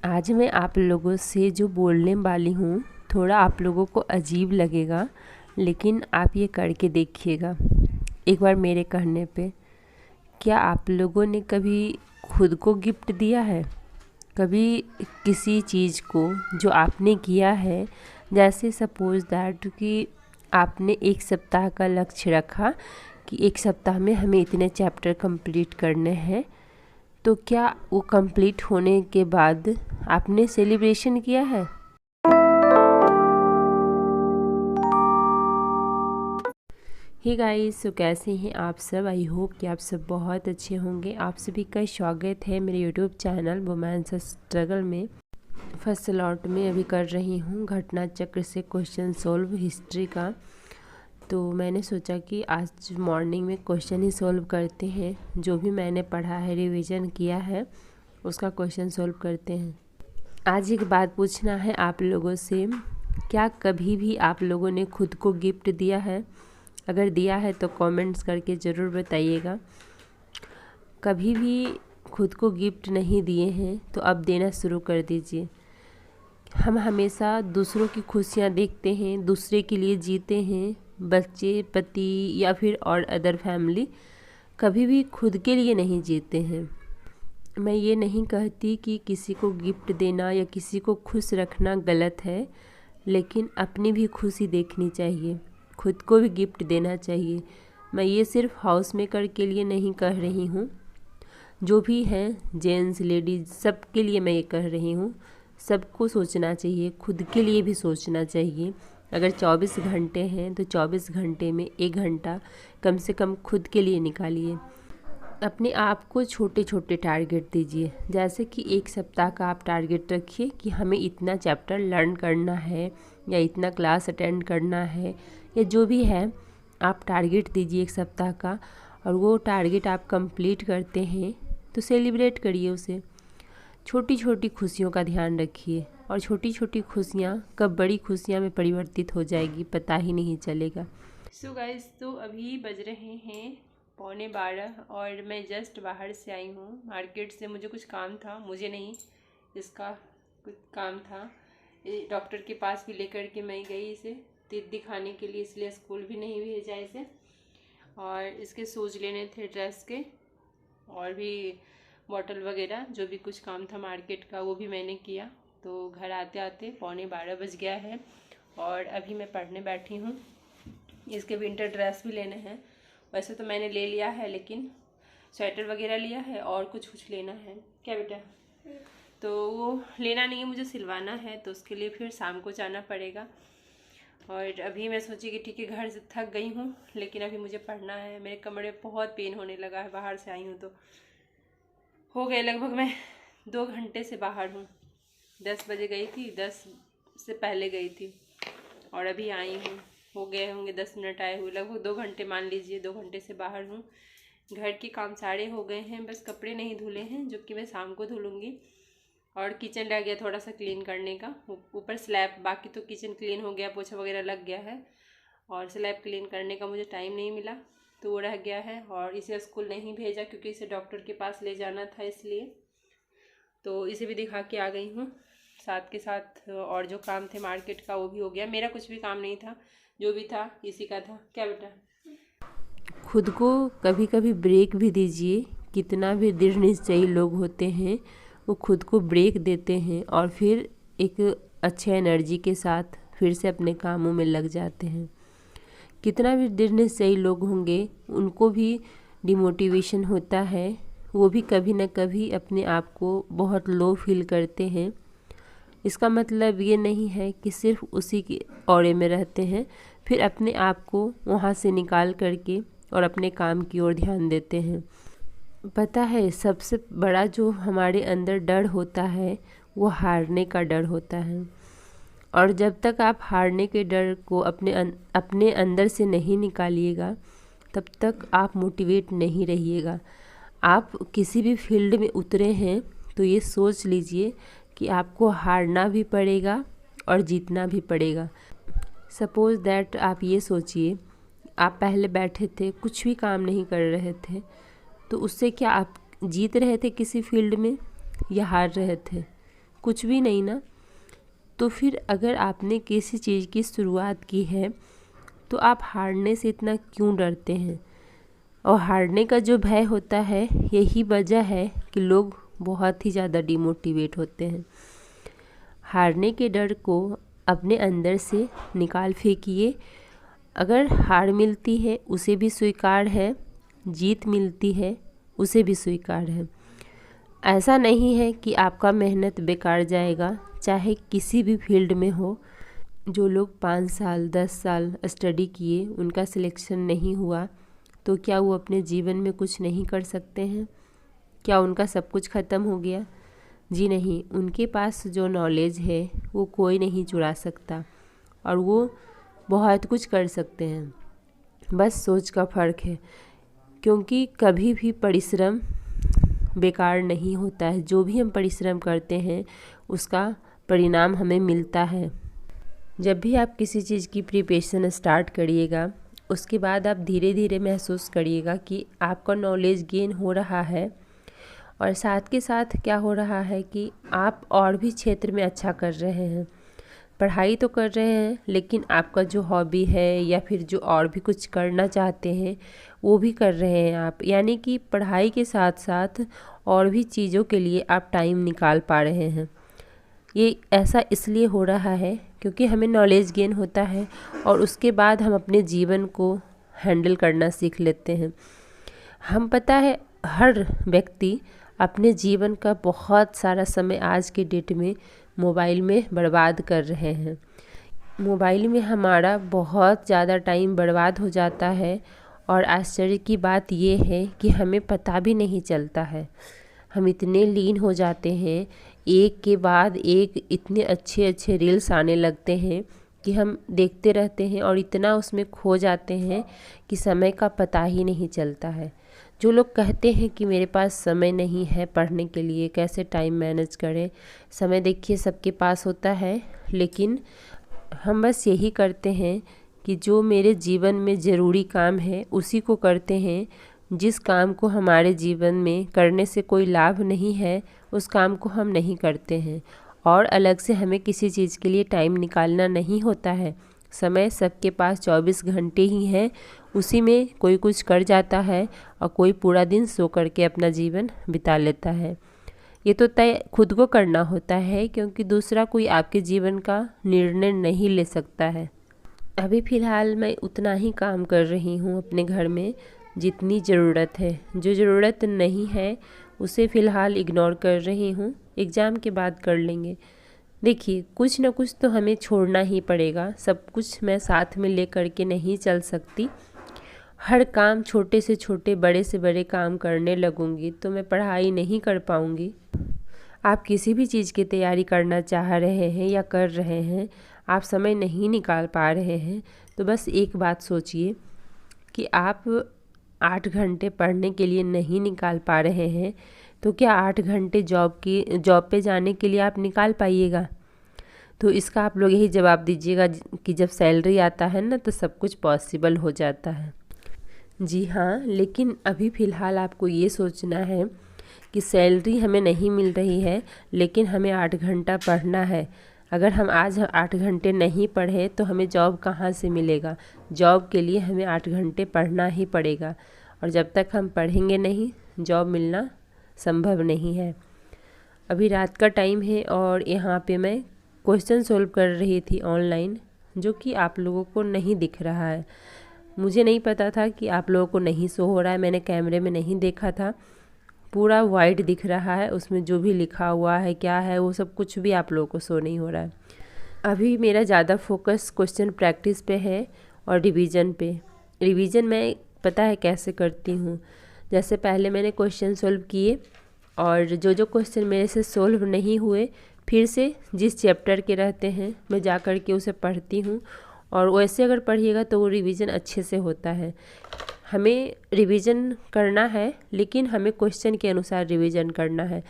आज मैं आप लोगों से जो बोलने वाली हूँ थोड़ा आप लोगों को अजीब लगेगा, लेकिन आप ये करके देखिएगा एक बार मेरे कहने पे। क्या आप लोगों ने कभी खुद को गिफ्ट दिया है? कभी किसी चीज़ को जो आपने किया है, जैसे सपोज दैट कि आपने एक सप्ताह का लक्ष्य रखा कि एक सप्ताह में हमें इतने चैप्टर कंप्लीट करने हैं, तो क्या वो कंप्लीट होने के बाद आपने सेलिब्रेशन किया है? हे गाइस, तो कैसे हैं आप सब? आई होप कि आप सब बहुत अच्छे होंगे। आप सभी का स्वागत है मेरे यूट्यूब चैनल वुमेन्स स्ट्रगल में। फर्स्ट स्लॉट में अभी कर रही हूँ घटना चक्र से क्वेश्चन सोल्व हिस्ट्री का। तो मैंने सोचा कि आज मॉर्निंग में क्वेश्चन ही सोल्व करते हैं। जो भी मैंने पढ़ा है, रिवीजन किया है, उसका क्वेश्चन सोल्व करते हैं। आज एक बात पूछना है आप लोगों से, क्या कभी भी आप लोगों ने खुद को गिफ्ट दिया है? अगर दिया है तो कमेंट्स करके ज़रूर बताइएगा। कभी भी खुद को गिफ्ट नहीं दिए हैं तो अब देना शुरू कर दीजिए। हम हमेशा दूसरों की खुशियाँ देखते हैं, दूसरे के लिए जीते हैं, बच्चे, पति या फिर और अदर फैमिली। कभी भी खुद के लिए नहीं जीते हैं। मैं ये नहीं कहती कि किसी को गिफ्ट देना या किसी को खुश रखना गलत है, लेकिन अपनी भी खुशी देखनी चाहिए, खुद को भी गिफ्ट देना चाहिए। मैं ये सिर्फ हाउस मेकर के लिए नहीं कह रही हूँ, जो भी हैं जेंट्स लेडीज़ सब के लिए मैं ये कह रही हूँ। सबको सोचना चाहिए, खुद के लिए भी सोचना चाहिए। अगर 24 घंटे हैं तो 24 घंटे में 1 घंटा कम से कम खुद के लिए निकालिए। अपने आप को छोटे छोटे टारगेट दीजिए, जैसे कि एक सप्ताह का आप टारगेट रखिए कि हमें इतना चैप्टर लर्न करना है या इतना क्लास अटेंड करना है, या जो भी है आप टारगेट दीजिए एक सप्ताह का। और वो टारगेट आप कंप्लीट करते हैं तो सेलिब्रेट करिए उसे। छोटी छोटी खुशियों का ध्यान रखिए, और छोटी छोटी खुशियाँ कब बड़ी खुशियाँ में परिवर्तित हो जाएगी पता ही नहीं चलेगा। सो गाइस, तो अभी बज रहे हैं 11:15 और मैं जस्ट बाहर से आई हूँ मार्केट से। मुझे कुछ काम था, मुझे नहीं, इसका कुछ काम था। डॉक्टर के पास भी लेकर के मैं गई इसे दिखाने के लिए, इसलिए स्कूल भी नहीं भेजा इसे। और इसके शूज़ लेने थे ड्रेस के, और भी बॉटल वगैरह, जो भी कुछ काम था मार्केट का वो भी मैंने किया। तो घर आते आते 11:15 बज गया है और अभी मैं पढ़ने बैठी हूँ। इसके विंटर ड्रेस भी लेने हैं। वैसे तो मैंने ले लिया है, लेकिन स्वेटर वगैरह लिया है और कुछ कुछ लेना है। क्या बेटा? तो वो लेना नहीं है, मुझे सिलवाना है, तो उसके लिए फिर शाम को जाना पड़ेगा। और अभी मैं सोची कि ठीक है, घर से थक गई हूँ, लेकिन अभी मुझे पढ़ना है। मेरे कमर में बहुत पेन होने लगा है, बाहर से आई हूँ तो हो गए लगभग मैं 2 घंटे से बाहर हूँ। 10 बजे गई थी, 10 से पहले गई थी और अभी आई हूँ। हो गए होंगे 10 मिनट आए हुए, लगभग 2 घंटे मान लीजिए। 2 घंटे से बाहर हूँ। घर के काम सारे हो गए हैं, बस कपड़े नहीं धुले हैं, जो कि मैं शाम को धुलूँगी। और किचन रह गया थोड़ा सा क्लीन करने का, ऊपर स्लैब, बाकी तो किचन क्लीन हो गया, पोछा वगैरह लग गया है। और स्लैब क्लीन करने का मुझे टाइम नहीं मिला, तो वो रह गया है। और इसे स्कूल नहीं भेजा क्योंकि इसे डॉक्टर के पास ले जाना था, इसलिए। तो इसे भी दिखा के आ गई हूँ। साथ के साथ और जो काम थे मार्केट का वो भी हो गया। मेरा कुछ भी काम नहीं था, जो भी था इसी का था। क्या बेटा? खुद को कभी कभी ब्रेक भी दीजिए। कितना भी दृढ़ निश्चयी लोग होते हैं, वो खुद को ब्रेक देते हैं और फिर एक अच्छे एनर्जी के साथ फिर से अपने कामों में लग जाते हैं। कितना भी दृढ़ निश्चयी लोग होंगे, उनको भी डिमोटिवेशन होता है। वो भी कभी न कभी अपने आप को बहुत लो फील करते हैं। इसका मतलब ये नहीं है कि सिर्फ उसी के औरे में रहते हैं, फिर अपने आप को वहाँ से निकाल करके और अपने काम की ओर ध्यान देते हैं। पता है, सबसे बड़ा जो हमारे अंदर डर होता है वो हारने का डर होता है। और जब तक आप हारने के डर को अपने अंदर से नहीं निकालिएगा, तब तक आप मोटिवेट नहीं रहिएगा। आप किसी भी फील्ड में उतरे हैं तो ये सोच लीजिए कि आपको हारना भी पड़ेगा और जीतना भी पड़ेगा। सपोज़ दैट आप ये सोचिए, आप पहले बैठे थे, कुछ भी काम नहीं कर रहे थे, तो उससे क्या आप जीत रहे थे किसी फील्ड में या हार रहे थे? कुछ भी नहीं ना, तो फिर अगर आपने किसी चीज़ की शुरुआत की है तो आप हारने से इतना क्यों डरते हैं? और हारने का जो भय होता है, यही वजह है कि लोग बहुत ही ज़्यादा डिमोटिवेट होते हैं। हारने के डर को अपने अंदर से निकाल फेंकिए। अगर हार मिलती है उसे भी स्वीकार है, जीत मिलती है उसे भी स्वीकार है। ऐसा नहीं है कि आपका मेहनत बेकार जाएगा, चाहे किसी भी फील्ड में हो। जो लोग 5 साल 10 साल स्टडी किए, उनका सिलेक्शन नहीं हुआ, तो क्या वो अपने जीवन में कुछ नहीं कर सकते हैं? क्या उनका सब कुछ ख़त्म हो गया? जी नहीं, उनके पास जो नॉलेज है वो कोई नहीं चुरा सकता और वो बहुत कुछ कर सकते हैं। बस सोच का फ़र्क है, क्योंकि कभी भी परिश्रम बेकार नहीं होता है। जो भी हम परिश्रम करते हैं उसका परिणाम हमें मिलता है। जब भी आप किसी चीज़ की प्रिपरेशन स्टार्ट करिएगा, उसके बाद आप धीरे धीरे महसूस करिएगा कि आपका नॉलेज गेन हो रहा है और साथ के साथ क्या हो रहा है कि आप और भी क्षेत्र में अच्छा कर रहे हैं। पढ़ाई तो कर रहे हैं, लेकिन आपका जो हॉबी है या फिर जो और भी कुछ करना चाहते हैं वो भी कर रहे हैं आप। यानी कि पढ़ाई के साथ साथ और भी चीज़ों के लिए आप टाइम निकाल पा रहे हैं। ये ऐसा इसलिए हो रहा है क्योंकि हमें नॉलेज गेन होता है और उसके बाद हम अपने जीवन को हैंडल करना सीख लेते हैं। हम पता है हर व्यक्ति अपने जीवन का बहुत सारा समय आज के डेट में मोबाइल में बर्बाद कर रहे हैं। मोबाइल में हमारा बहुत ज़्यादा टाइम बर्बाद हो जाता है और आश्चर्य की बात ये है कि हमें पता भी नहीं चलता है। हम इतने लीन हो जाते हैं, एक के बाद एक इतने अच्छे अच्छे रील्स आने लगते हैं कि हम देखते रहते हैं और इतना उसमें खो जाते हैं कि समय का पता ही नहीं चलता है। जो लोग कहते हैं कि मेरे पास समय नहीं है पढ़ने के लिए, कैसे टाइम मैनेज करें? समय देखिए सबके पास होता है, लेकिन हम बस यही करते हैं कि जो मेरे जीवन में ज़रूरी काम है उसी को करते हैं। जिस काम को हमारे जीवन में करने से कोई लाभ नहीं है, उस काम को हम नहीं करते हैं और अलग से हमें किसी चीज़ के लिए टाइम निकालना नहीं होता है। समय सबके पास 24 घंटे ही हैं, उसी में कोई कुछ कर जाता है और कोई पूरा दिन सो करके अपना जीवन बिता लेता है। ये तो तय खुद को करना होता है, क्योंकि दूसरा कोई आपके जीवन का निर्णय नहीं ले सकता है। अभी फ़िलहाल मैं उतना ही काम कर रही हूँ अपने घर में जितनी ज़रूरत है। जो ज़रूरत नहीं है उसे फ़िलहाल इग्नोर कर रही हूँ, एग्ज़ाम के बाद कर लेंगे। देखिए, कुछ ना कुछ तो हमें छोड़ना ही पड़ेगा, सब कुछ मैं साथ में ले कर के नहीं चल सकती। हर काम छोटे से छोटे बड़े से बड़े काम करने लगूंगी तो मैं पढ़ाई नहीं कर पाऊंगी। आप किसी भी चीज़ की तैयारी करना चाह रहे हैं या कर रहे हैं, आप समय नहीं निकाल पा रहे हैं, तो बस एक बात सोचिए कि आप 8 घंटे पढ़ने के लिए नहीं निकाल पा रहे हैं, तो क्या 8 घंटे जॉब पे जाने के लिए आप निकाल पाइएगा? तो इसका आप लोग यही जवाब दीजिएगा कि जब सैलरी आता है ना तो सब कुछ पॉसिबल हो जाता है। जी हाँ, लेकिन अभी फ़िलहाल आपको ये सोचना है कि सैलरी हमें नहीं मिल रही है, लेकिन हमें 8 घंटा पढ़ना है। अगर हम आज 8 घंटे नहीं पढ़े तो हमें जॉब कहाँ से मिलेगा? जॉब के लिए हमें 8 घंटे पढ़ना ही पड़ेगा और जब तक हम पढ़ेंगे नहीं, जॉब मिलना संभव नहीं है। अभी रात का टाइम है और यहाँ पे मैं क्वेश्चन सोल्व कर रही थी ऑनलाइन, जो कि आप लोगों को नहीं दिख रहा है। मुझे नहीं पता था कि आप लोगों को नहीं शो हो रहा है, मैंने कैमरे में नहीं देखा था। पूरा वाइट दिख रहा है, उसमें जो भी लिखा हुआ है क्या है वो सब कुछ भी आप लोगों को शो नहीं हो रहा है। अभी मेरा ज़्यादा फोकस क्वेश्चन प्रैक्टिस पे है और रिवीजन पे। रिवीजन मैं पता है कैसे करती हूँ। जैसे पहले मैंने क्वेश्चन सोल्व किए और जो क्वेश्चन मेरे से सोल्व नहीं हुए, फिर से जिस चैप्टर के रहते हैं मैं जा कर के उसे पढ़ती हूँ और वैसे अगर पढ़िएगा तो वो रिवीजन अच्छे से होता है। हमें रिवीजन करना है, लेकिन हमें क्वेश्चन के अनुसार रिवीजन करना है।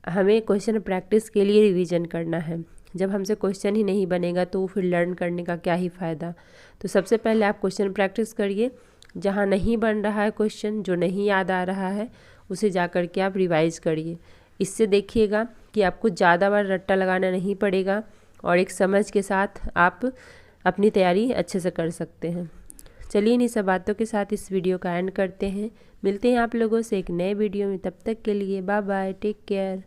हमें क्वेश्चन प्रैक्टिस के लिए रिवीजन करना है। जब हमसे क्वेश्चन ही नहीं बनेगा तो फिर लर्न करने का क्या ही फ़ायदा। तो सबसे पहले आप क्वेश्चन प्रैक्टिस करिए। जहाँ नहीं बन रहा है क्वेश्चन, जो नहीं याद आ रहा है, उसे जा कर के आप रिवाइज़ करिए। इससे देखिएगा कि आपको ज़्यादा बार रट्टा लगाना नहीं पड़ेगा और एक समझ के साथ आप अपनी तैयारी अच्छे से कर सकते हैं। चलिए इन्हीं सब बातों के साथ इस वीडियो का एंड करते हैं। मिलते हैं आप लोगों से एक नए वीडियो में, तब तक के लिए बाय बाय, टेक केयर।